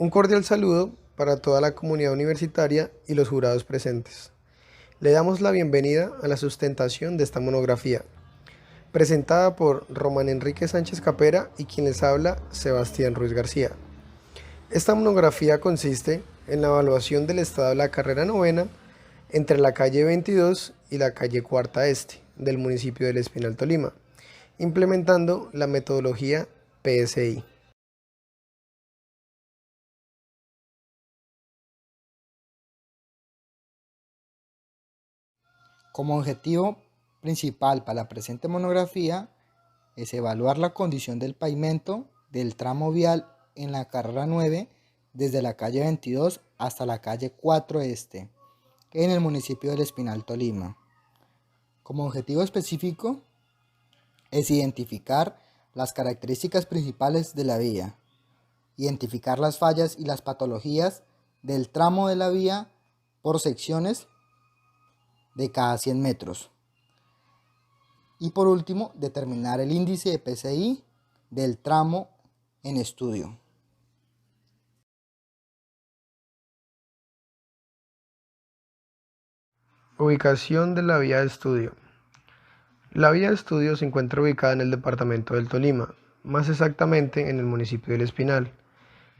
Un cordial saludo para toda la comunidad universitaria y los jurados presentes. Le damos la bienvenida a la sustentación de esta monografía, presentada por Román Enrique Sánchez Capera y quien les habla, Sebastián Ruiz García. Esta monografía consiste en la evaluación del estado de la carrera novena entre la calle 22 y la calle Cuarta Este del municipio del Espinal, Tolima, implementando la metodología PSI. Como objetivo principal para la presente monografía es evaluar la condición del pavimento del tramo vial en la carrera 9 desde la calle 22 hasta la calle 4 Este en el municipio del Espinal, Tolima. Como objetivo específico es identificar las características principales de la vía, identificar las fallas y las patologías del tramo de la vía por secciones de cada 100 metros. Y por último, determinar el índice de PSI del tramo en estudio. Ubicación de la vía de estudio. La vía de estudio se encuentra ubicada en el departamento del Tolima, más exactamente en el municipio del Espinal,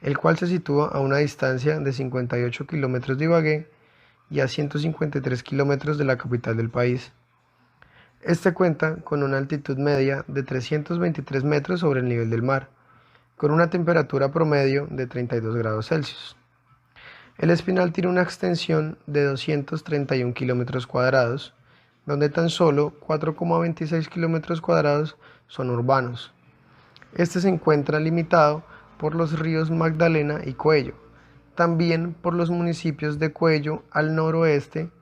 el cual se sitúa a una distancia de 58 kilómetros de Ibagué y a 153 kilómetros de la capital del país. Este cuenta con una altitud media de 323 metros sobre el nivel del mar, con una temperatura promedio de 32 grados Celsius. El Espinal tiene una extensión de 231 kilómetros cuadrados, donde tan solo 4,26 kilómetros cuadrados son urbanos. Este se encuentra limitado por los ríos Magdalena y Cuello, también por los municipios de Cuello al noroeste,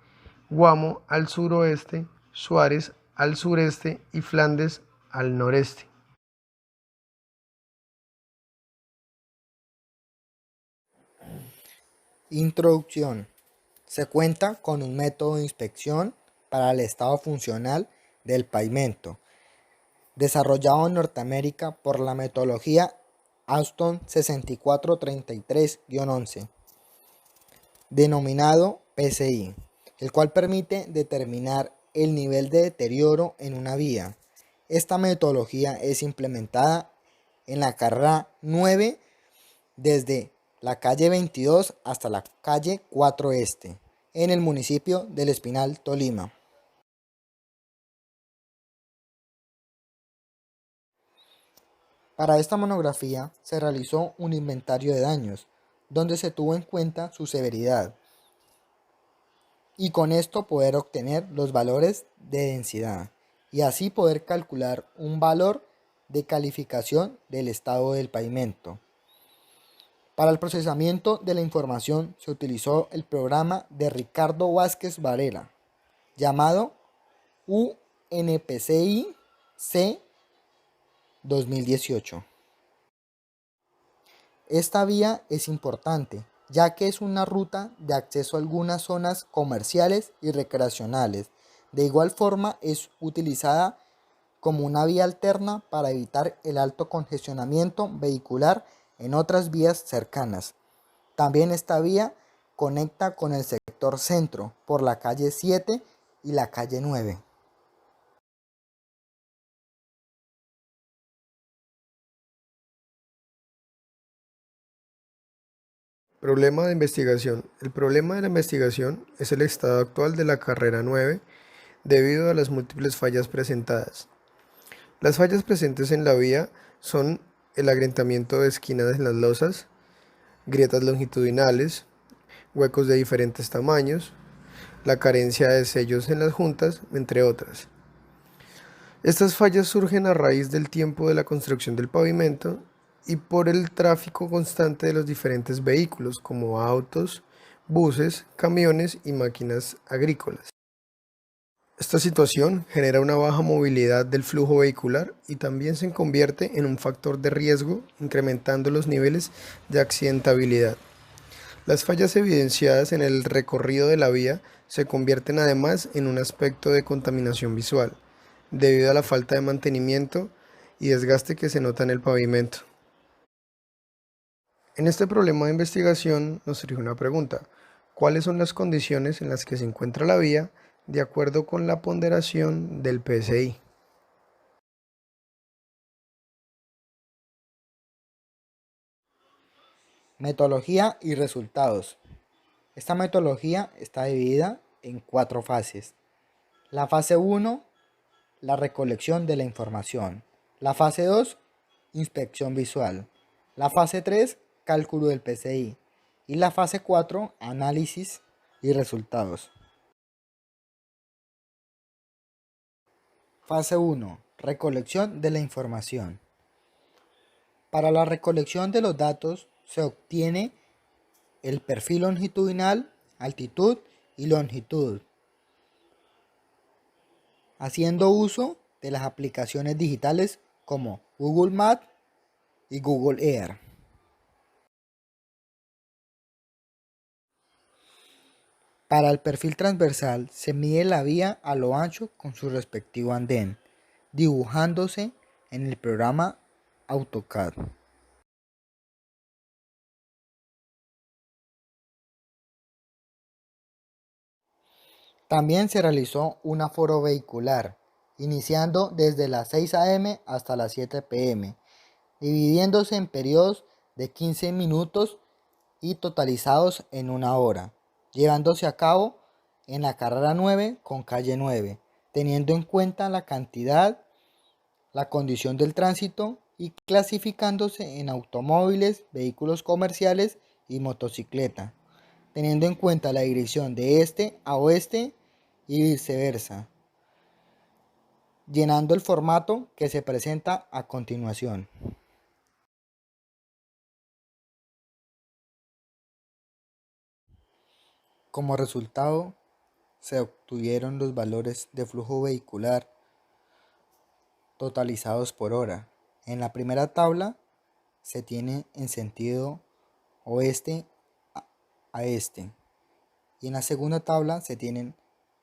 Guamo al suroeste, Suárez al sureste y Flandes al noreste. Introducción. Se cuenta con un método de inspección para el estado funcional del pavimento, desarrollado en Norteamérica por la metodología Austin 6433-11, denominado PSI, el cual permite determinar el nivel de deterioro en una vía. Esta metodología es implementada en la carrera 9 desde la calle 22 hasta la calle 4 Este, en el municipio del Espinal, Tolima. Para esta monografía se realizó un inventario de daños, donde se tuvo en cuenta su severidad, y con esto poder obtener los valores de densidad, y así poder calcular un valor de calificación del estado del pavimento. Para el procesamiento de la información se utilizó el programa de Ricardo Vázquez Varela, llamado UNPCI-C 2018. Esta vía es importante, ya que es una ruta de acceso a algunas zonas comerciales y recreacionales. De igual forma es utilizada como una vía alterna para evitar el alto congestionamiento vehicular en otras vías cercanas. También esta vía conecta con el sector centro por la calle 7 y la calle 9. Problema de investigación. El problema de la investigación es el estado actual de la carrera 9 debido a las múltiples fallas presentadas. Las fallas presentes en la vía son el agrietamiento de esquinas en las losas, grietas longitudinales, huecos de diferentes tamaños, la carencia de sellos en las juntas, entre otras. Estas fallas surgen a raíz del tiempo de la construcción del pavimento y por el tráfico constante de los diferentes vehículos como autos, buses, camiones y máquinas agrícolas. Esta situación genera una baja movilidad del flujo vehicular y también se convierte en un factor de riesgo, incrementando los niveles de accidentabilidad. Las fallas evidenciadas en el recorrido de la vía se convierten además en un aspecto de contaminación visual, debido a la falta de mantenimiento y desgaste que se nota en el pavimento. En este problema de investigación nos surge una pregunta: ¿cuáles son las condiciones en las que se encuentra la vía de acuerdo con la ponderación del PSI? Metodología y resultados. Esta metodología está dividida en 4 fases. La fase 1, la recolección de la información. La fase 2, inspección visual. La fase 3, cálculo del PCI. Y la fase 4, análisis y resultados. Fase 1, recolección de la información. Para la recolección de los datos se obtiene el perfil longitudinal, altitud y longitud, haciendo uso de las aplicaciones digitales como Google Maps y Google Earth. Para el perfil transversal se mide la vía a lo ancho con su respectivo andén, dibujándose en el programa AutoCAD. También se realizó un aforo vehicular, iniciando desde las 6 a.m. hasta las 7 p.m., dividiéndose en periodos de 15 minutos y totalizados en una hora, llevándose a cabo en la carrera 9 con calle 9, teniendo en cuenta la cantidad, la condición del tránsito y clasificándose en automóviles, vehículos comerciales y motocicleta, teniendo en cuenta la dirección de este a oeste y viceversa, llenando el formato que se presenta a continuación. Como resultado, se obtuvieron los valores de flujo vehicular totalizados por hora. En la primera tabla se tiene en sentido oeste a este y en la segunda tabla se tienen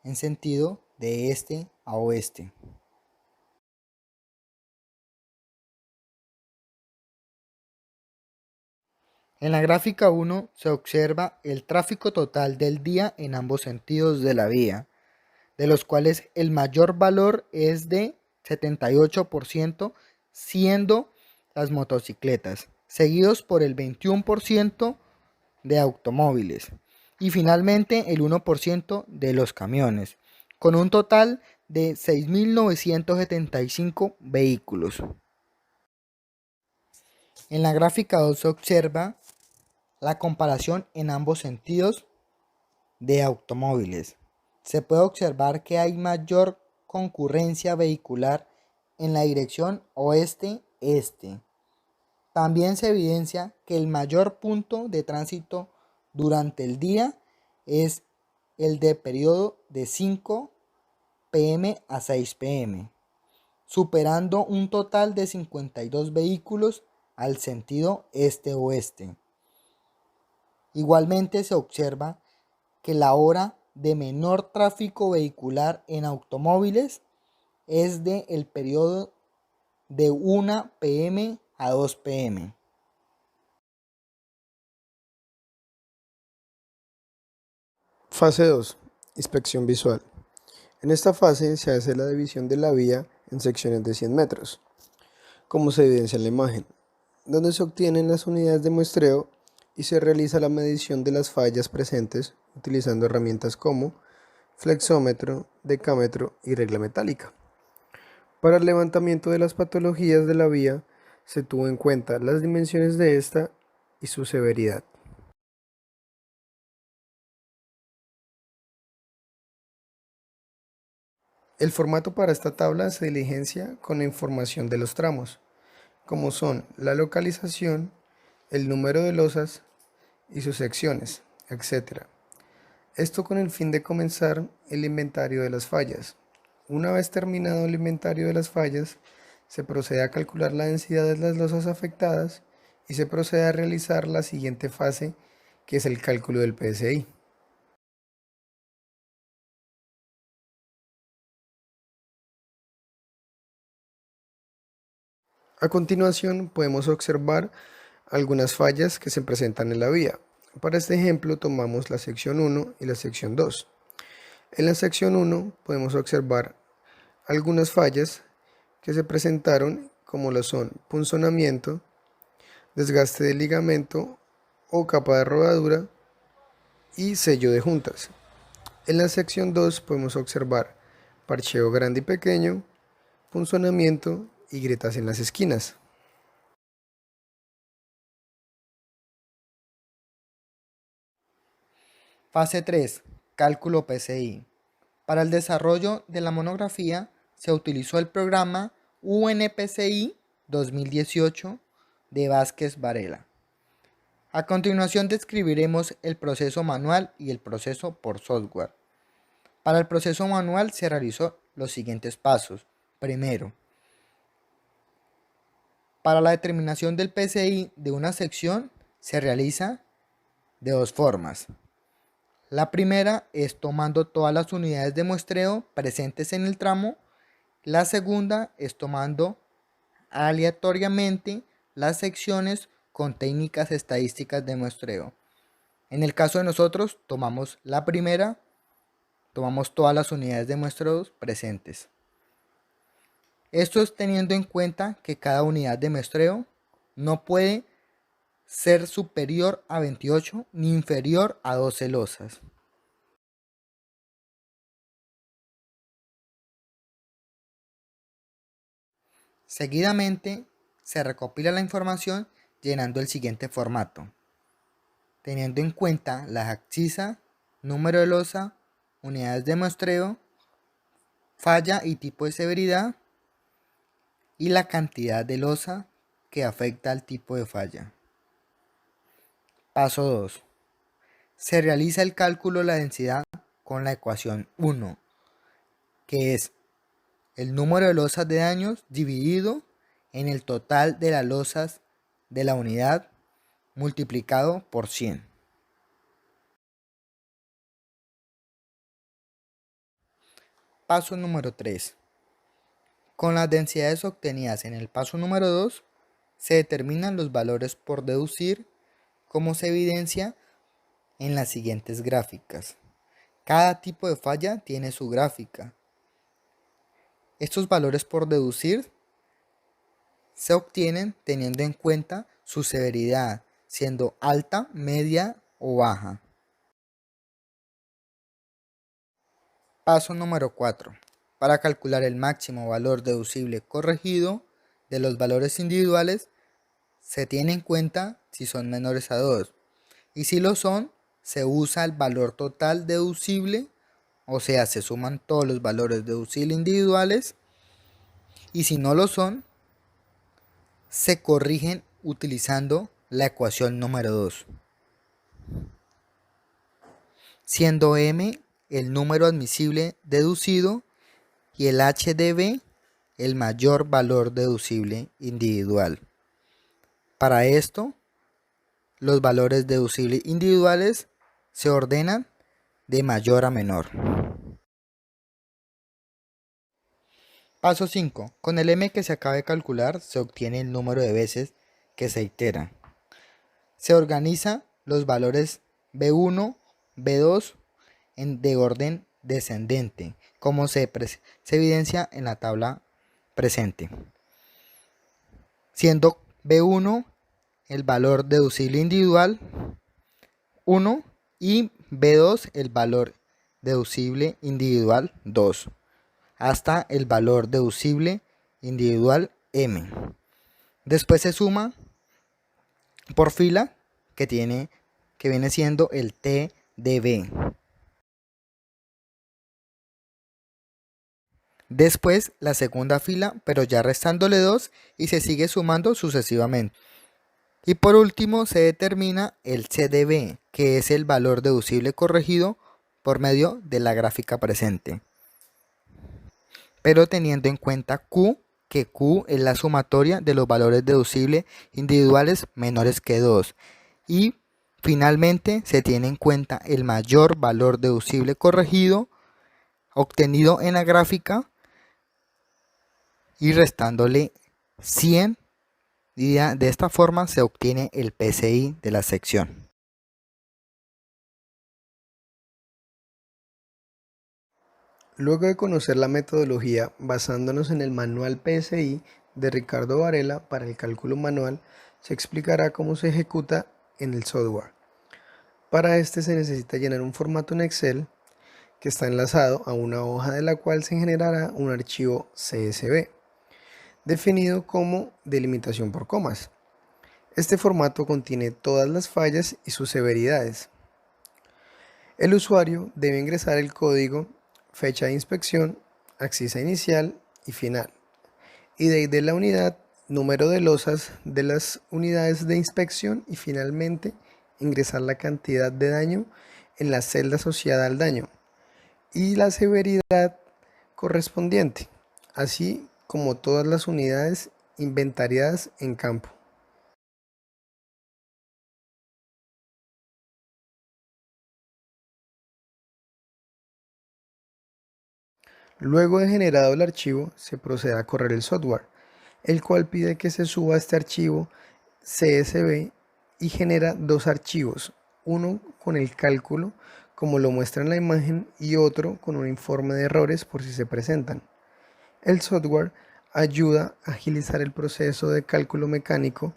en sentido de este a oeste. En la gráfica 1 se observa el tráfico total del día en ambos sentidos de la vía, de los cuales el mayor valor es de 78%, siendo las motocicletas, seguidos por el 21% de automóviles y finalmente el 1% de los camiones, con un total de 6.975 vehículos. En la gráfica 2 se observa la comparación en ambos sentidos de automóviles. Se puede observar que hay mayor concurrencia vehicular en la dirección oeste-este. También se evidencia que el mayor punto de tránsito durante el día es el de periodo de 5 p.m. a 6 p.m., superando un total de 52 vehículos al sentido este-oeste. Igualmente se observa que la hora de menor tráfico vehicular en automóviles es de el periodo de 1 p.m. a 2 p.m. Fase 2. Inspección visual. En esta fase se hace la división de la vía en secciones de 100 metros, como se evidencia en la imagen, donde se obtienen las unidades de muestreo y se realiza la medición de las fallas presentes utilizando herramientas como flexómetro, decámetro y regla metálica. Para el levantamiento de las patologías de la vía se tuvo en cuenta las dimensiones de esta y su severidad. El formato para esta tabla se diligencia con la información de los tramos, como son la localización, el número de losas y sus secciones, etc. Esto con el fin de comenzar el inventario de las fallas. Una vez terminado el inventario de las fallas, se procede a calcular la densidad de las losas afectadas y se procede a realizar la siguiente fase, que es el cálculo del PSI. A continuación podemos observar algunas fallas que se presentan en la vía. Para este ejemplo tomamos la sección 1 y la sección 2. En la sección 1 podemos observar algunas fallas que se presentaron, como lo son punzonamiento, desgaste de ligamento o capa de rodadura y sello de juntas. En la sección 2 podemos observar parcheo grande y pequeño, punzonamiento y grietas en las esquinas. Fase 3. Cálculo PCI. Para el desarrollo de la monografía se utilizó el programa UNPCI 2018 de Vázquez Varela. A continuación describiremos el proceso manual y el proceso por software. Para el proceso manual se realizó los siguientes pasos. Primero, para la determinación del PCI de una sección se realiza de dos formas. La primera es tomando todas las unidades de muestreo presentes en el tramo. La segunda es tomando aleatoriamente las secciones con técnicas estadísticas de muestreo. En el caso de nosotros, tomamos la primera, tomamos todas las unidades de muestreo presentes. Esto es teniendo en cuenta que cada unidad de muestreo no puede ser superior a 28 ni inferior a 12 losas. Seguidamente se recopila la información llenando el siguiente formato, teniendo en cuenta la abscisa, número de losa, unidades de muestreo, falla y tipo de severidad y la cantidad de losa que afecta al tipo de falla. Paso 2. Se realiza el cálculo de la densidad con la ecuación 1, que es el número de losas de daños dividido en el total de las losas de la unidad multiplicado por 100. Paso número 3. Con las densidades obtenidas en el paso número 2, se determinan los valores por deducir, como se evidencia en las siguientes gráficas. Cada tipo de falla tiene su gráfica. Estos valores por deducir se obtienen teniendo en cuenta su severidad, siendo alta, media o baja. Paso número 4. Para calcular el máximo valor deducible corregido de los valores individuales, se tiene en cuenta si son menores a 2. Y si lo son, se usa el valor total deducible, o sea, se suman todos los valores deducibles individuales. Y si no lo son, se corrigen utilizando la ecuación número 2, siendo m el número admisible deducido y el HDB el mayor valor deducible individual. Para esto, los valores deducibles individuales se ordenan de mayor a menor. Paso 5. Con el m que se acaba de calcular se obtiene el número de veces que se itera. Se organiza los valores B1, B2 de orden descendente, como se evidencia en la tabla presente, siendo B1 el valor deducible individual 1 y B2 el valor deducible individual 2, hasta el valor deducible individual M. Después se suma por fila que viene siendo el TDB. Después la segunda fila, pero ya restándole 2 y se sigue sumando sucesivamente. Y por último se determina el CDB, que es el valor deducible corregido por medio de la gráfica presente. Pero teniendo en cuenta Q, que Q es la sumatoria de los valores deducibles individuales menores que 2. Y finalmente se tiene en cuenta el mayor valor deducible corregido obtenido en la gráfica y restándole 100 y de esta forma se obtiene el PSI de la sección. Luego de conocer la metodología basándonos en el manual PSI de Ricardo Varela para el cálculo manual, se explicará cómo se ejecuta en el software. Para este se necesita llenar un formato en Excel que está enlazado a una hoja de la cual se generará un archivo CSV, definido como delimitación por comas. Este formato contiene todas las fallas y sus severidades. El usuario debe ingresar el código, fecha de inspección, axis inicial y final, ID de la unidad, número de losas de las unidades de inspección y finalmente ingresar la cantidad de daño en la celda asociada al daño y la severidad correspondiente, así como todas las unidades inventariadas en campo. Luego de generado el archivo, se procede a correr el software, el cual pide que se suba este archivo CSV y genera dos archivos, uno con el cálculo, como lo muestra en la imagen, y otro con un informe de errores por si se presentan. El software ayuda a agilizar el proceso de cálculo mecánico,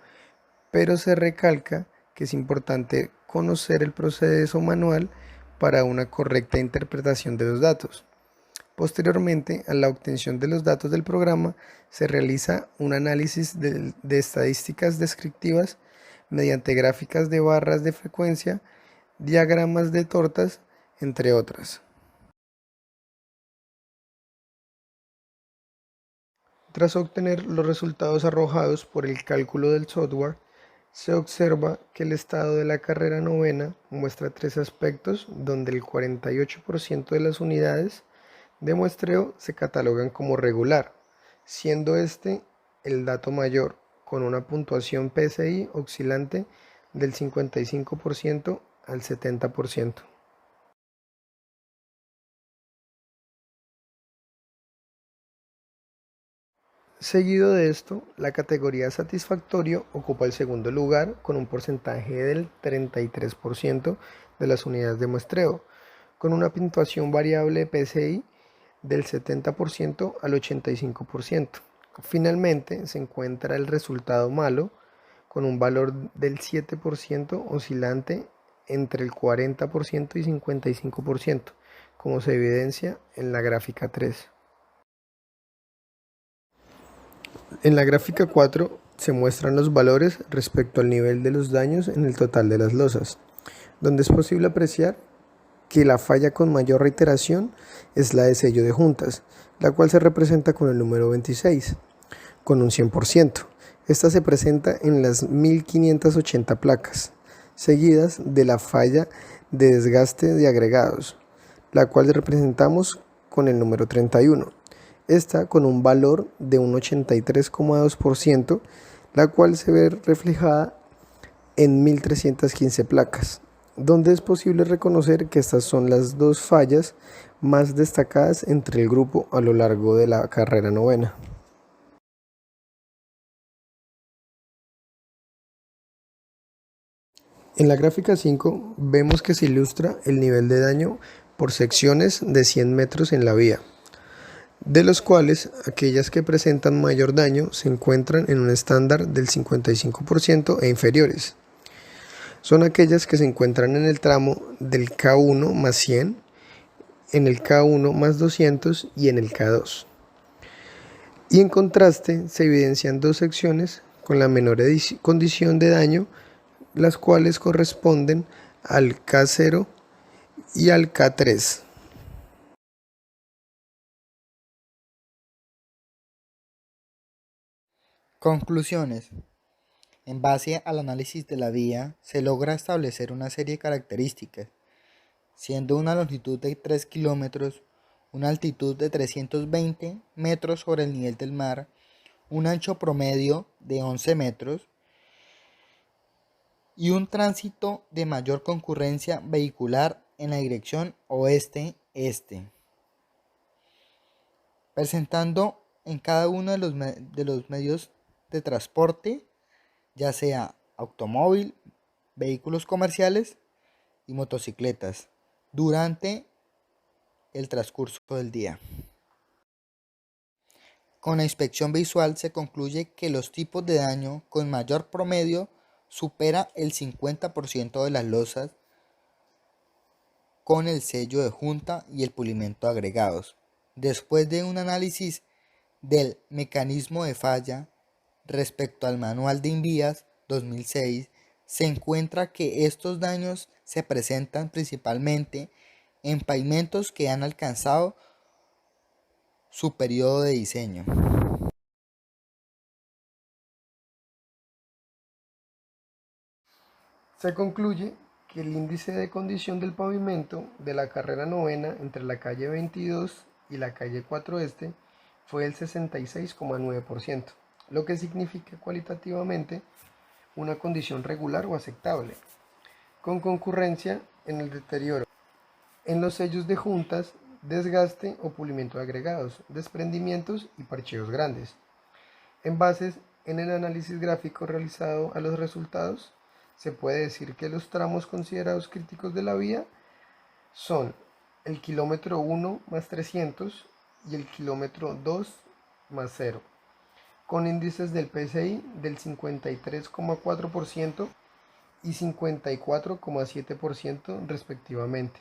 pero se recalca que es importante conocer el proceso manual para una correcta interpretación de los datos. Posteriormente, a la obtención de los datos del programa, se realiza un análisis de estadísticas descriptivas mediante gráficas de barras de frecuencia, diagramas de tortas, entre otras. Tras obtener los resultados arrojados por el cálculo del software, se observa que el estado de la carrera novena muestra tres aspectos donde el 48% de las unidades de muestreo se catalogan como regular, siendo este el dato mayor, con una puntuación PSI oscilante del 55% al 70%. Seguido de esto, la categoría satisfactorio ocupa el segundo lugar con un porcentaje del 33% de las unidades de muestreo, con una puntuación variable de PSI del 70% al 85%. Finalmente se encuentra el resultado malo con un valor del 7% oscilante entre el 40% y 55%, como se evidencia en la gráfica 3. En la gráfica 4 se muestran los valores respecto al nivel de los daños en el total de las losas, donde es posible apreciar que la falla con mayor reiteración es la de sello de juntas, la cual se representa con el número 26, con un 100%. Esta se presenta en las 1580 placas, seguidas de la falla de desgaste de agregados, la cual representamos con el número 31. Esta con un valor de un 83,2%, la cual se ve reflejada en 1315 placas, donde es posible reconocer que estas son las dos fallas más destacadas entre el grupo a lo largo de la carrera novena. En la gráfica 5 vemos que se ilustra el nivel de daño por secciones de 100 metros en la vía, de los cuales aquellas que presentan mayor daño se encuentran en un estándar del 55% e inferiores. Son aquellas que se encuentran en el tramo del K1 más 100, en el K1 más 200 y en el K2. Y en contraste se evidencian dos secciones con la menor condición de daño, las cuales corresponden al K0 y al K3. Conclusiones. En base al análisis de la vía, se logra establecer una serie de características, siendo una longitud de 3 kilómetros, una altitud de 320 metros sobre el nivel del mar, un ancho promedio de 11 metros y un tránsito de mayor concurrencia vehicular en la dirección oeste-este, presentando en cada uno de los medios de transporte ya sea automóvil, vehículos comerciales y motocicletas, durante el transcurso del día. Con la inspección visual se concluye que los tipos de daño con mayor promedio supera el 50% de las losas con el sello de junta y el pulimento agregados. Después de un análisis del mecanismo de falla respecto al Manual de Invías 2006, se encuentra que estos daños se presentan principalmente en pavimentos que han alcanzado su periodo de diseño. Se concluye que el índice de condición del pavimento de la carrera novena entre la calle 22 y la calle 4 Este fue el 66,9%, lo que significa cualitativamente una condición regular o aceptable, con concurrencia en el deterioro, en los sellos de juntas, desgaste o pulimiento de agregados, desprendimientos y parcheos grandes. En bases en el análisis gráfico realizado a los resultados, se puede decir que los tramos considerados críticos de la vía son el kilómetro 1 más 300 y el kilómetro 2 más 0, con índices del PSI del 53,4% y 54,7% respectivamente,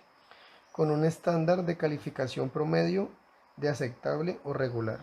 con un estándar de calificación promedio de aceptable o regular.